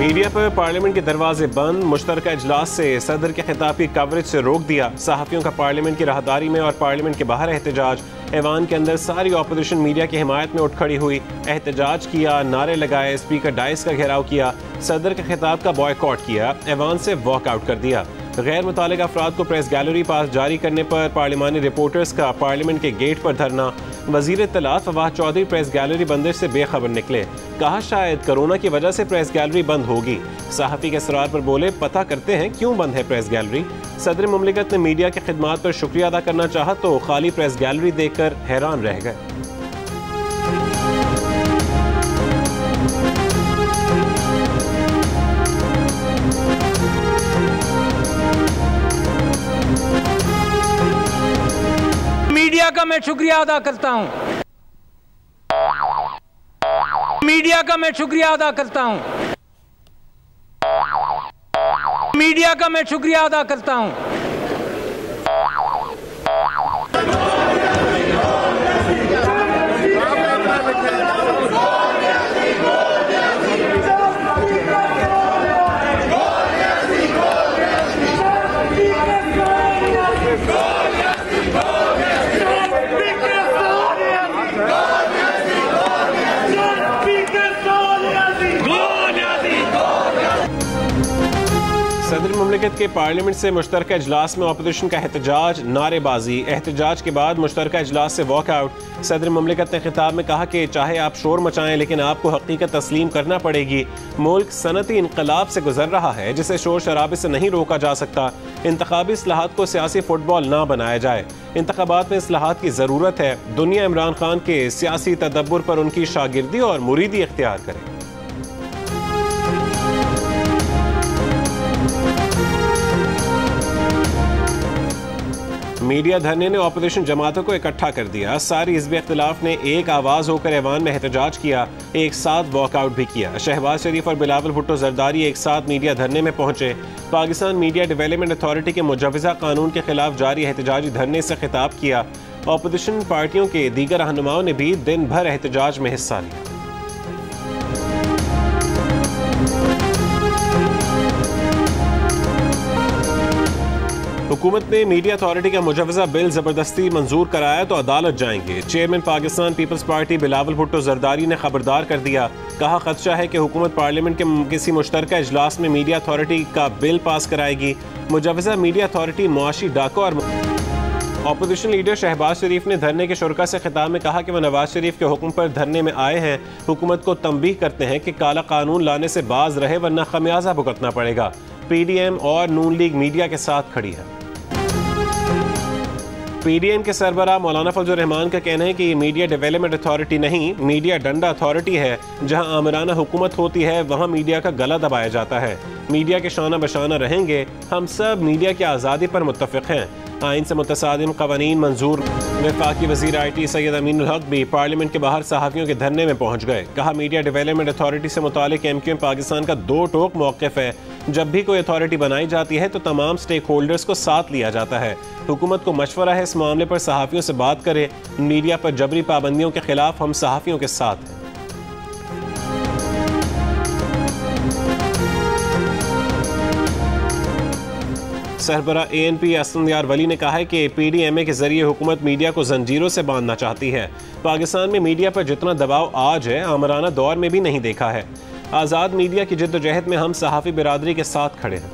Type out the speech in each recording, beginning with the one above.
Media पर parliament के दरवाजे बंद, मुश्तरका इजलास से सदर के खिताब की कवरेज से रोक दिया। सहाफ़ियों का पार्लियामेंट की राहदारी में और पार्लियामेंट के बाहर एहतजाज। ऐवान के अंदर सारी अपोजिशन मीडिया की हिमायत में उठ खड़ी हुई, एहतजाज किया, नारे लगाए, स्पीकर डाइस का घेराव किया, सदर के खिताब का बॉयकॉट किया, ऐवान से वॉकआउट कर दिया। गैर मुतालिक अफराद को प्रेस गैलरी पास जारी करने पर पार्लिमानी रिपोर्टर्स का पार्लियामेंट के गेट पर धरना। वजीर इत्तलात फवाद चौधरी प्रेस गैलरी बंदिश से बेखबर निकले, कहा शायद कोरोना की वजह से प्रेस गैलरी बंद होगी। सहाफ़ी के इसरार पर बोले पता करते हैं क्यों बंद है प्रेस गैलरी। सदर मुमलिकत ने मीडिया की खिदमात पर शुक्रिया अदा करना चाहा तो खाली प्रेस गैलरी देखकर हैरान रह गए। मीडिया का मैं शुक्रिया अदा करता हूं, मीडिया का मैं शुक्रिया अदा करता हूं, मीडिया का मैं शुक्रिया अदा करता हूं। सदर मुमलिकत के पार्लियामेंट से मुश्तरका इजलास में अपोजिशन का एहतजाज, नारेबाजी। एहतजाज के बाद मुश्तरका इजलास से वॉकआउट। सदर मुमलिकत ने खिताब में कहा कि चाहे आप शोर मचाएं लेकिन आपको हकीकत तस्लीम करना पड़ेगी। मुल्क सनती इनकलाब से गुजर रहा है जिसे शोर शराबे से नहीं रोका जा सकता। इंतखाबी इस्लाहात को सियासी फुटबॉल ना बनाया जाए। इंतखाबात में इस्लाहात की ज़रूरत है। दुनिया इमरान खान के सियासी तदब्बुर पर उनकी शागिर्दी और मुरीदी इख्तियार करे। मीडिया धरने ने अपोजिशन जमातों को इकट्ठा कर दिया। सारी हिज़्ब इख्तिलाफ ने एक आवाज़ होकर ऐवान में एहतजाज किया, एक साथ वॉकआउट भी किया। शहबाज शरीफ और बिलावल भुट्टो जरदारी एक साथ मीडिया धरने में पहुंचे। पाकिस्तान मीडिया डेवलपमेंट अथॉरिटी के मुजवज़ा कानून के खिलाफ जारी एहतजाजी धरने से खिताब किया। अपोजिशन पार्टियों के दीगर रहनुमाओं ने भी दिन भर एहतजाज में हिस्सा लिया। हुकूमत ने मीडिया अथॉरिटी का मुजवज़ा बिल ज़बरदस्ती मंजूर कराया तो अदालत जाएंगे। Chairman Pakistan peoples party Bilawal Bhutto Zardari ने खबरदार कर दिया, कहा खदशा है कि हुकूमत पार्लियामेंट के किसी मुश्तरका इजलास में मीडिया अथॉरिटी का बिल पास कराएगी। मुजवज़ा मीडिया अथॉरिटी मुआशी डाकों और अपोजिशन लीडर शहबाज शरीफ ने धरने के शुरका से खिताब में कहा कि वह नवाज शरीफ के हुक्म पर धरने में आए हैं। हुकूमत को तंबीह करते हैं कि काला कानून लाने से बाज रहे वरना खमियाजा भुगतना पड़ेगा। PDM और नून लीग मीडिया के साथ खड़ी है। PDM के सरबराह मौलाना फजल रहमान का कहना है कि मीडिया डेवलपमेंट अथॉरिटी नहीं, मीडिया डंडा अथॉरिटी है। जहां आमराना हुकूमत होती है वहां मीडिया का गला दबाया जाता है। मीडिया के शाना बशाना रहेंगे। हम सब मीडिया की आज़ादी पर मुत्तफ़िक़ हैं। आइन से मुतसादिम क़वानीन मंजूर। वफाकी वज़ीर IT सैयद अमीनुल हक भी पार्लियामेंट के बाहर सहाफ़ियों के धरने में पहुँच गए। कहा मीडिया डेवलपमेंट अथॉरिटी से मुतालिक MQM पाकिस्तान का दो टोक मौक़िफ़ है। जब भी कोई अथॉरिटी बनाई जाती है तो तमाम स्टेक होल्डर्स को साथ लिया जाता है। हुकूमत को मशवरा है इस मामले पर सहाफ़ियों से बात करे। मीडिया पर जबरी पाबंदियों के खिलाफ हम सहाफ़ियों के साथ हैं। सरबरा ANP असद यार वली ने कहा है कि PDMA के जरिए हुकूमत मीडिया को जंजीरों से बांधना चाहती है। पाकिस्तान में मीडिया पर जितना दबाव आज है आमराना दौर में भी नहीं देखा है। आज़ाद मीडिया की जिद्दोजहद में हम सहाफ़ी बिरादरी के साथ खड़े हैं।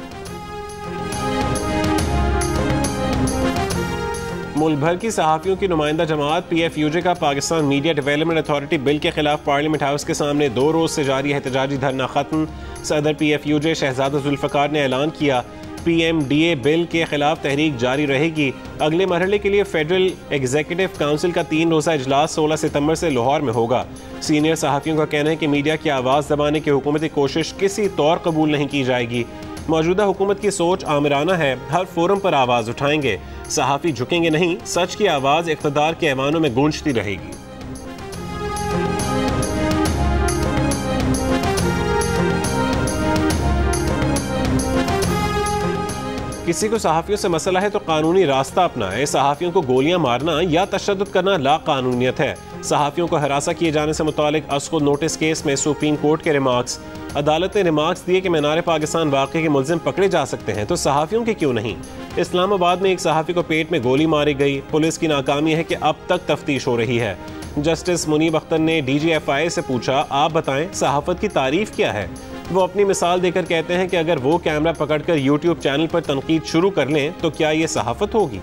मुल्क भर की सहाफ़ियों की नुमाइंदा जमात PFUJ का Pakistan media development authority bill के खिलाफ पार्लियामेंट हाउस के सामने 2 रोज़ से जारी एहतजाजी धरना खत्म। सदर PFUJ शहजादा जुल्फ़िकार ने ऐलान किया PMDA बिल के खिलाफ तहरीक जारी रहेगी। अगले मरहले के लिए फेडरल एग्जीक्यूटिव काउंसिल का 3 रोज़ा इजलास 16 सितंबर से लाहौर में होगा। सीनियर सहाफ़ियों का कहना है कि मीडिया की आवाज़ दबाने की हुकूमती कोशिश किसी तौर कबूल नहीं की जाएगी। मौजूदा हुकूमत की सोच आमराना है, हर फोरम पर आवाज़ उठाएंगे। सहाफ़ी झुकेंगे नहीं, सच की आवाज़ इक़्तिदार के ऐवानों में गूंजती रहेगी। किसी को सहाफ़ियों से मसला है तो कानूनी रास्ता अपनाए। सहाफ़ियों को गोलियां मारना या तशद्दुद करना लाकानूनियत है। सहाफ़ियों को हरासा किए जाने से मुतालिक अस्को नोटिस केस में सुप्रीम कोर्ट के रिमार्क्स। अदालत ने रिमार्क्स दिए कि मीनार पाकिस्तान वाक़े के मुल्ज़िम पकड़े जा सकते हैं तो सहाफ़ियों के क्यों नहीं। इस्लामाबाद में एक सहाफ़ी को पेट में गोली मारी गई। पुलिस की नाकामी है कि अब तक तफ्तीश हो रही है। जस्टिस मुनीब अख्तर ने DGFI से पूछा, आप बताएं सहाफ़त की तारीफ क्या है। वो अपनी मिसाल देकर कहते हैं कि अगर वो कैमरा पकड़कर YouTube चैनल पर तनकीद शुरू कर लें तो क्या ये सहाफ़त होगी।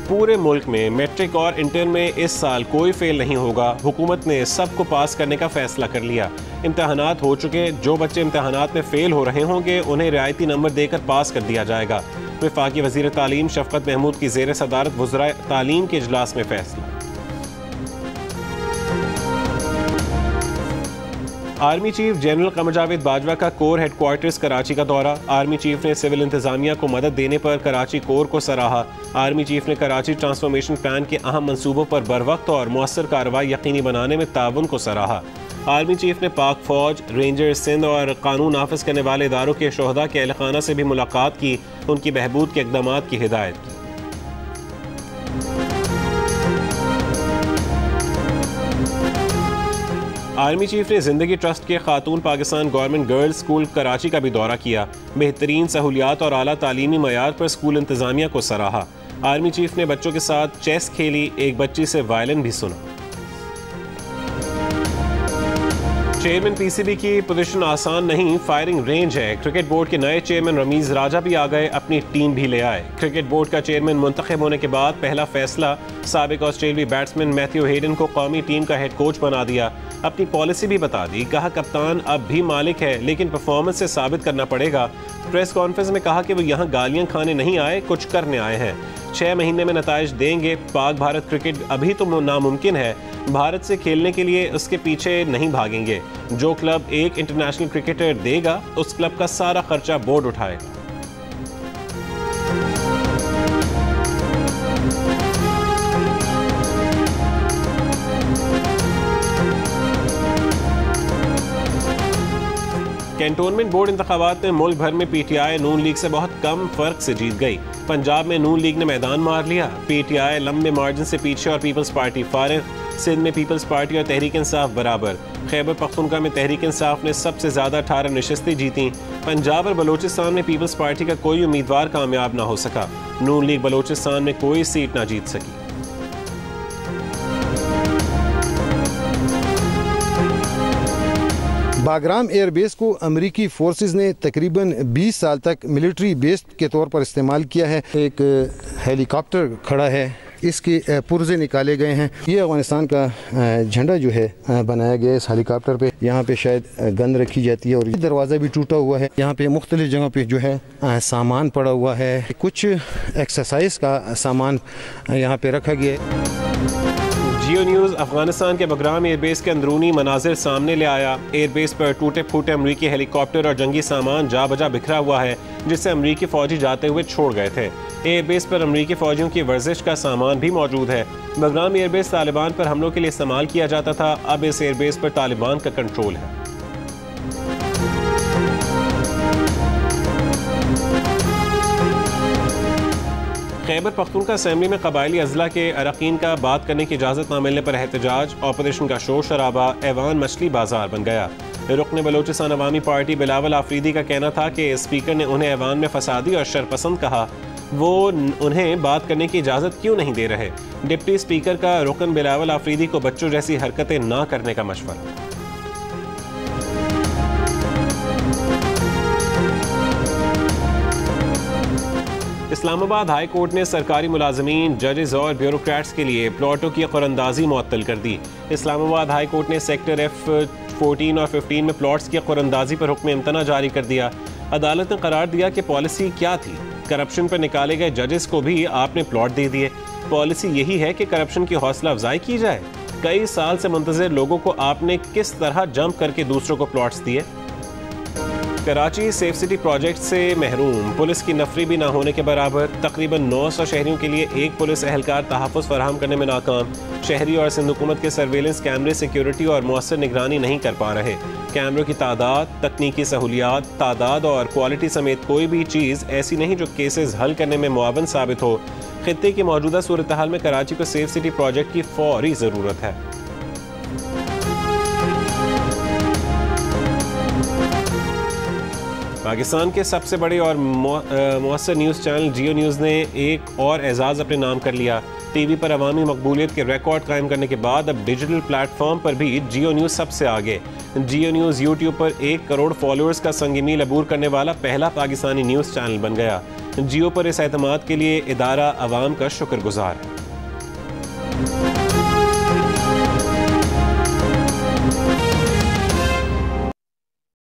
पूरे मुल्क में मैट्रिक और इंटर में इस साल कोई फेल नहीं होगा। हुकूमत ने सबको पास करने का फैसला कर लिया। इम्तहानात हो चुके, जो बच्चे इम्तहानात में फेल हो रहे होंगे उन्हें रियायती नंबर देकर पास कर दिया जाएगा। वफाकी वज़ीर तालीम शफ़क़त महमूद की ज़ेर सदारत वज़राए तालीम के इजलास में फैसला। Army chief general Qamar Javed Bajwa का कोर हेडक्वार्टर्स कराची का दौरा। आर्मी चीफ ने सिविल इंतजामिया को मदद देने पर कराची कोर को सराहा। आर्मी चीफ ने कराची ट्रांसफॉर्मेशन प्लान के अहम मंसूबों पर बरवक्त और मौसर कार्रवाई यकीनी बनाने में ताउन को सराहा। आर्मी चीफ ने पाक फौज, रेंजर सिंध और कानून नाफिज करने वाले इदारों के शोहदा के अहलखाना से भी मुलाकात की। उनकी बहबूद के इक़दामात की हिदायत की। आर्मी चीफ ने जिंदगी ट्रस्ट के खातून Pakistan government girls school Karachi का भी दौरा किया। बेहतरीन सहूलियात और आला तालीमी मयार पर स्कूल इंतजामिया को सराहा। आर्मी चीफ ने बच्चों के साथ चेस खेली, एक बच्ची से वायलिन भी सुना। चेयरमैन PCB की पोजीशन आसान नहीं, फायरिंग रेंज है। क्रिकेट बोर्ड के नए चेयरमैन रमीज राजा भी आ गए, अपनी टीम भी ले आए। क्रिकेट बोर्ड का चेयरमैन मुंतखब होने के बाद पहला फैसला, साबिक ऑस्ट्रेलियाई बैट्समैन मैथ्यू हेडन को कौमी टीम का हेड कोच बना दिया। अपनी पॉलिसी भी बता दी, कहा कप्तान अब भी मालिक है लेकिन परफॉर्मेंस से साबित करना पड़ेगा। प्रेस कॉन्फ्रेंस में कहा कि वो यहाँ गालियाँ खाने नहीं आए, कुछ करने आए हैं। 6 महीने में नताइज देंगे। पाक भारत क्रिकेट अभी तो नामुमकिन है। भारत से खेलने के लिए उसके पीछे नहीं भागेंगे। जो क्लब एक इंटरनेशनल क्रिकेटर देगा उस क्लब का सारा खर्चा बोर्ड उठाएगा। कैंटोनमेंट बोर्ड इंतखाबात में मुल्क भर में PTI नून लीग से बहुत कम फर्क से जीत गई। पंजाब में नून लीग ने मैदान मार लिया। PTI लंबे मार्जिन से पीछे और पीपल्स पार्टी फारिग। सिंध में पीपल्स पार्टी और तहरीक इंसाफ बराबर। खैबर पख्तूनख्वा में तहरीक इंसाफ ने सबसे ज़्यादा 18 नशस्तें जीती। पंजाब और बलूचिस्तान में पीपल्स पार्टी का कोई उम्मीदवार कामयाब ना हो सका। नून लीग बलूचिस्तान में कोई सीट ना जीत सकी। बागराम एयरबेस को अमेरिकी फोर्सेस ने तकरीबन 20 साल तक मिलिट्री बेस के तौर पर इस्तेमाल किया है। एक हेलीकॉप्टर खड़ा है, इसके पुर्जे निकाले गए हैं। ये अफगानिस्तान का झंडा जो है बनाया गया है इस हेलीकॉप्टर पे। यहाँ पे शायद गन रखी जाती है और ये दरवाज़ा भी टूटा हुआ है। यहाँ पे मुख्तलिफ जगह पे जो है सामान पड़ा हुआ है। कुछ एक्सरसाइज का सामान यहाँ पे रखा गया है। जियो न्यूज़ अफगानिस्तान के बगराम एयरबेस के अंदरूनी मनाजिर सामने ले आया। एयरबेस पर टूटे फूटे अमरीकी हेलीकॉप्टर और जंगी सामान जा बजा बिखरा हुआ है, जिससे अमरीकी फौजी जाते हुए छोड़ गए थे। एयरबेस पर अमरीकी फौजियों की वर्जिश का सामान भी मौजूद है। बगराम एयरबेस तालिबान पर हमलों के लिए इस्तेमाल किया जाता था, अब इस एयरबेस पर तालिबान का कंट्रोल है। खैबर पख्तूनख्वा असेंबली में कबायली अजला के अरकान का बात करने की इजाज़त न मिलने पर एहतजाज। ऑपोजिशन का शोर शराबा, ऐवान मछली बाजार बन गया। रुकन बलोचिस्तान अवामी पार्टी बिलावल आफरीदी का कहना था कि स्पीकर ने उन्हें ऐवान में फसादी और शरपसंद कहा। वो उन्हें बात करने की इजाज़त क्यों नहीं दे रहे। डिप्टी स्पीकर का रुकन बिलावल आफरीदी को बच्चों जैसी हरकतें ना करने का मशवरा। इस्लामाबाद हाई कोर्ट ने सरकारी मुलाजमीन, जजेस और ब्यूरोक्रेट्स के लिए प्लॉटों की कुरंदाजी मुअत्तल कर दी। इस्लामाबाद हाई कोर्ट ने सेक्टर F14 और 15 में प्लॉट्स की कुरंदाजी पर हुक्म इम्तना जारी कर दिया। अदालत ने करार दिया कि पॉलिसी क्या थी। करप्शन पर निकाले गए जजेस को भी आपने प्लॉट दे दिए। पॉलिसी यही है कि करप्शन की हौसला अफजाई की जाए। कई साल से मुंतज़िर लोगों को आपने किस तरह जंप करके दूसरों को प्लॉट्स दिए। कराची सेफ सिटी प्रोजेक्ट से महरूम, पुलिस की नफरी भी ना होने के बराबर। तकरीबन 900 शहरियों के लिए एक पुलिस एहलकार तहफ़्फ़ुज़ फराहम करने में नाकाम। शहरी और सिंध हुकूमत के सर्वेलेंस कैमरे सिक्योरिटी और मौसर निगरानी नहीं कर पा रहे। कैमरों की तादाद, तकनीकी सहूलियात, तादाद और क्वालिटी समेत कोई भी चीज़ ऐसी नहीं जो केसेस हल करने में मुआवन साबित हो। खित्ते की मौजूदा सूरत हाल में कराची को सेफ सिटी प्रोजेक्ट की फौरी ज़रूरत है। पाकिस्तान के सबसे बड़े और मौसर न्यूज़ चैनल जियो न्यूज़ ने एक और एजाज़ अपने नाम कर लिया। टीवी पर अवामी मकबूलियत के रिकॉर्ड कायम करने के बाद अब डिजिटल प्लेटफॉर्म पर भी जियो न्यूज़ सबसे आगे। जियो न्यूज़ यूट्यूब पर 1 करोड़ फॉलोअर्स का संग मील अबूर करने वाला पहला पाकिस्तानी न्यूज़ चैनल बन गया। जियो पर इस एतमाद के लिए इदारा अवाम का शुक्रगुजार है।